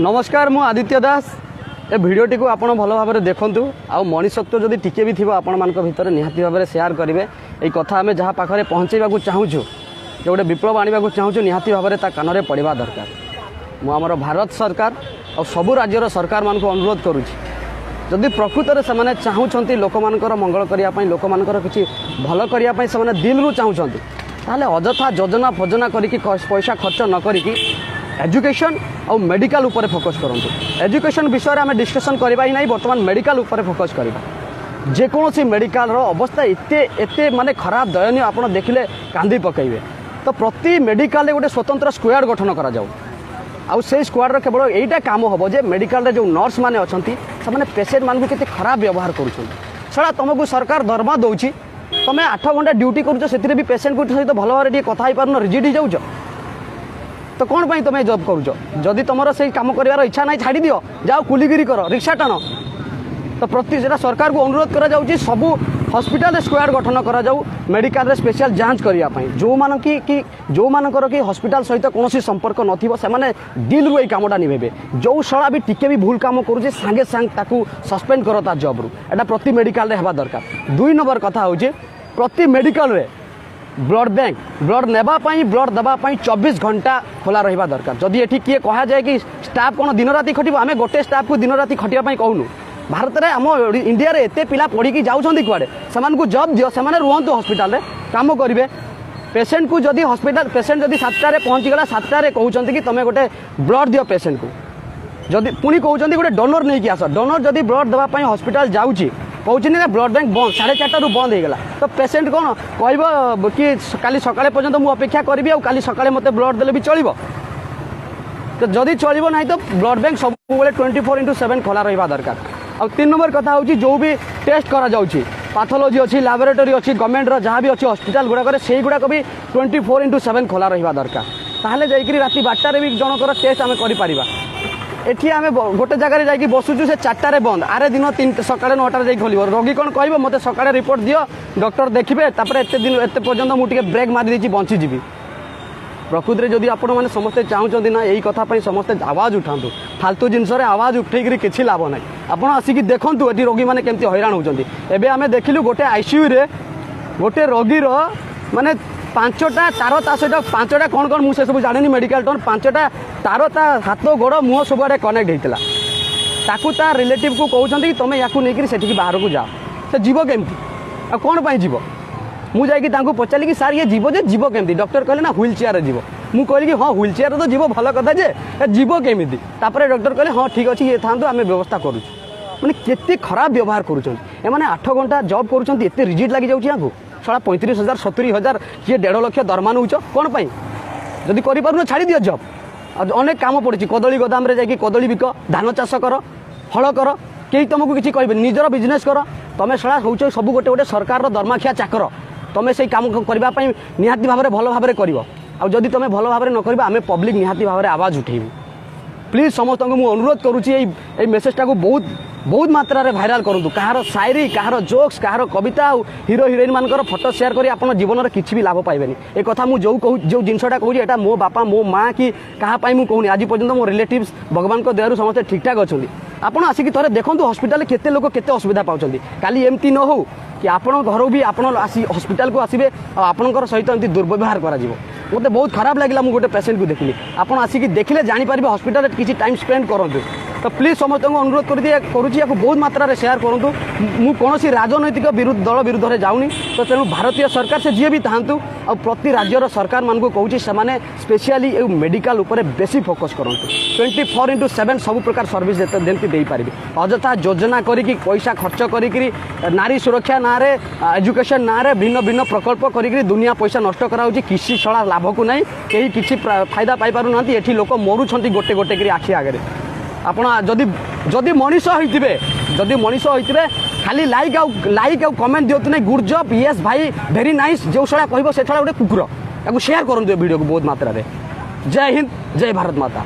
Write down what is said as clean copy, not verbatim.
नमस्कार मु आदित्य दास ए भिडियोटी को आपण भल भाव में देखूँ आउ मनीषत्व जदि टिके भी थी आपण मान भितर निहाती भाव में सेयार करेंगे ये कथा आम जहाँ पाखे पहुँचेगा चाहूँ जो गोटे विप्लव आने चाहूँ निहाती भाव में कान में पड़ा दरकार मुझे भारत सरकार और सबू राज्यर सरकार मान अनुरोध करुँच जदि प्रकृत में से चाहूँगी लोक मानकर मंगल करने लोक मानकर किसी भल करने से दिल रू चाहूँगी ताहले अजथा योजना फजना करके पैसा खर्च न करिकी एजुकेशन और मेडिकल ऊपर फोकस करंतु। एजुकेशन विषय में आम डिस्कसन करवा ही नहीं, बर्तमान मेडिकल ऊपर फोकस करवा। जेकोसी मेडिकल अवस्था एते एते माने खराब दयनीय आप देखिले कांदी पकेबे। तो प्रति मेडिकल गोटे स्वतंत्र स्क्वाड गठन करा जाऊ आउ से स्क्वाड केवल यहीटा काम हम जे मेडिकल जो नर्स मैंने अच्छा से पेसेंट मान को खराब व्यवहार करा तुमको सरकार दरमा दौची तुम्हें 8 घंटा ड्यूटी कर भी पेसेंट को सहित भल भाव में कथा पार रिजिड हो जाऊँ तो कौन पाई तुम्हें जॉब करुच जदि तुम से काम कर इच्छा ना छाड़ी दियो जाओ कुलीगिरी कर रिक्शा टाण तो प्रति सरकार को अनुरोध करा जाउची सबू हॉस्पिटल स्क्वाड गठन करा जाऊ मेडिकल स्पेशल जांच करने जो मान कि जो मानकर कि हॉस्पिटल सहित कौन संपर्क नथिबो से माने दिल रू कामटा निभेबे जो शला भी टिके भी भूल काम करुचे सांगे सांग ताकू सस्पेंड करो ता जॉब रू एटा प्रति मेडिकल रे हेबा दरकार। 2 नंबर कथा होचे प्रति मेडिकल रे ब्लड बैंक ब्लड नेबापाई ब्लड देवाई 24 घंटा खोला रहा दरकार। जदि ये किए कह जाए कि स्टाफ कौन दिन राति खटिब आम गोटे स्टाफ को दिन राति खटिया कहूँ भारत में आम इंडिया रे एते पिला पढ़ी जाऊँच कड़े से जॉब दियो से रुहतु हॉस्पिटल रे काम करेंगे पेसेंट को जदि हॉस्पिटल पेसेंट जदि 7टारे पहुँचीगला 7टारे कहते कि तुम्हें गोटे ब्लड दियो पेसेंट को जदि पुणी कहते गोटे डोनर नहीं कि आस डोनर जदि ब्लड देवाई हॉस्पिटल जाऊँगी कहते ना ब्लड बैंक बंद 4:30 बंद हो गला तो पेसेंट कौन कह कि काली सकाळे पर्यंत मुझे अपेक्षा करी और काली सकाळे मते ब्लड देले भी चलिबो तो जदि चलिबो नहीं तो ब्लड बैंक सब 24/7 खोला रहा दरकार। और 3 नंबर कथा होची जो भी टेस्ट करा जाउची पैथोलॉजी अच्छी लैबोरेटरी अच्छी गवर्नमेंट जहाँ भी अच्छी हॉस्पिटल गुड़ाक से गुड़ाक भी 24/7 खोला रहा दरकार ताहले जाइकरी राति 12टारे भी जनकर टेस्ट आम करिपारिबा। एठी आमे गोटे जगह जाकि बसुचु से 4टारे बंद आरे दिन 3 सकाळे 9टारे जाई खोलिबो रोगी कौन कहबो मते सकाळे रिपोर्ट दियो डॉक्टर देखिबे तापरे एते दिन एते पर्यंत मु टिके ब्रेक मारि देछि बंची जीवी। प्रकृति रे जदि आपण माने समस्ते चाहूचंदी ना एई कथा पई समस्ते आवाज उठांतु फालतू जिनस रे आवाज उठेकरी किछि लाभ नै आपण आसिकी देखंतु एठी रोगी माने केमती हैरान होचंदी। एबे आमे देखिलु गोटे आईसीयू रे गोटे रोगी रो माने 5टा तार ता सहित 5टा कौन कौन मुझे सब जानी मेडिकल टोन 5टा तार ता हाथ गोड़ मुह सब आड़े कनेक्ट होता ताकू ता रिलेटिव को कहते कि तुम या नहीं बाहर को जाओ से जीव केमती आ कौन पाई जीव मुझे पचारि कि सार ये जीव जे जीव केमती डॉक्टर कहले ना व्हील चेयर जीव मु कहली कि हाँ व्हील चेयर तो जीव भल कथा जे जीव केमिति तापर डॉक्टर कहले हाँ ठीक अच्छे ये था आम व्यवस्था करूँ मैंने केते खराब व्यवहार करें 8 घंटा जॉब करुँच रिजिड लगी जाऊँ साला 35,000 70,000 किए 1.5 लाख दरमा नौच कौन पाई जदि कर छाड़ी दियो जॉब अनेक काम पड़ी कदली गोदाम रे जाकि कदली बिक धान चाष कर हल कर कई तुमको किसी कहे निजर बिजनेस कर तुम साला हूँ सब गोटे गोटे सरकार दरमाखिया चाकर तुम से काम करने निहाती भाव में भल भाव में कर जदि तुम भल भाव में न कर आम पब्लिक निहाती भाव में आवाज उठेबू। प्लीज समस्त को मुझे अनुरोध करुँची मेसेजटा को बहुत बहुत मात्रा रे भाइराल करूँ कहार शायरी कहार जोक्स कहार कविता हीरो हिरोइन मानकर फोटो शेयर करी आपन जीवन में किसी भी लाभ पाइबेनी। ए कथा मु जो जिनसटा कहूँ एटा मो बापा मो माँ कि कहाँ मु कहूनी आज पर्यंत मो रिलेटिव्स भगवान को दयारू समस्ते ठीक ठाक अच्छा आपड़ आसिक थे देखो हॉस्पिटल केते लोक केते असुविधा पाउछंती काली एमती न हो कि आपण घर भी आप हॉस्पिटल को आसबे आपणकर सहित एमती दुर्व्यवहार करा मते बहुत खराब लगे मुझे गोटे पेसेंट को देखली आपड़ आसिक देखिले जानीपारे हॉस्पिटल किसी टाइम स्पेंड करूँ तो प्लीज समस्त को अनुरोध करुँची बहुत मात्रा रे शेयर करूँ मु कौन राजनैतिक दल विरुद्ध में जाऊनी तो तेणु भारतीय सरकार से जी भी था और प्रति राज्यर सरकार मान को कहूँ से स्पेशली मेडिकल उपर बेसी फोकस करूँ 24/7 सब प्रकार सर्विस देती दे पारे अजथा योजना करी पैसा खर्च करी नारी सुरक्षा ना रे एजुकेशन ना रे भिन्न भिन्न प्रकल्प करी दुनिया पैसा नष्ट कराऊँ किसी छड़ा लाभ को नहीं कहीं किसी फायदा पाई पारु ना एठी लोक मरुछंती गोटे गोटे करी आखि आगे आपण जदि मनीष होते खाली लाइक आउ कमेंट दियो ना गुड जॉब यस भाई वेरी नाइस जो छड़ा कह से छड़ा गोटे कुकुर या शेयर करूँ वीडियो को बहुत मात्रा रे। जय हिंद जय भारत माता।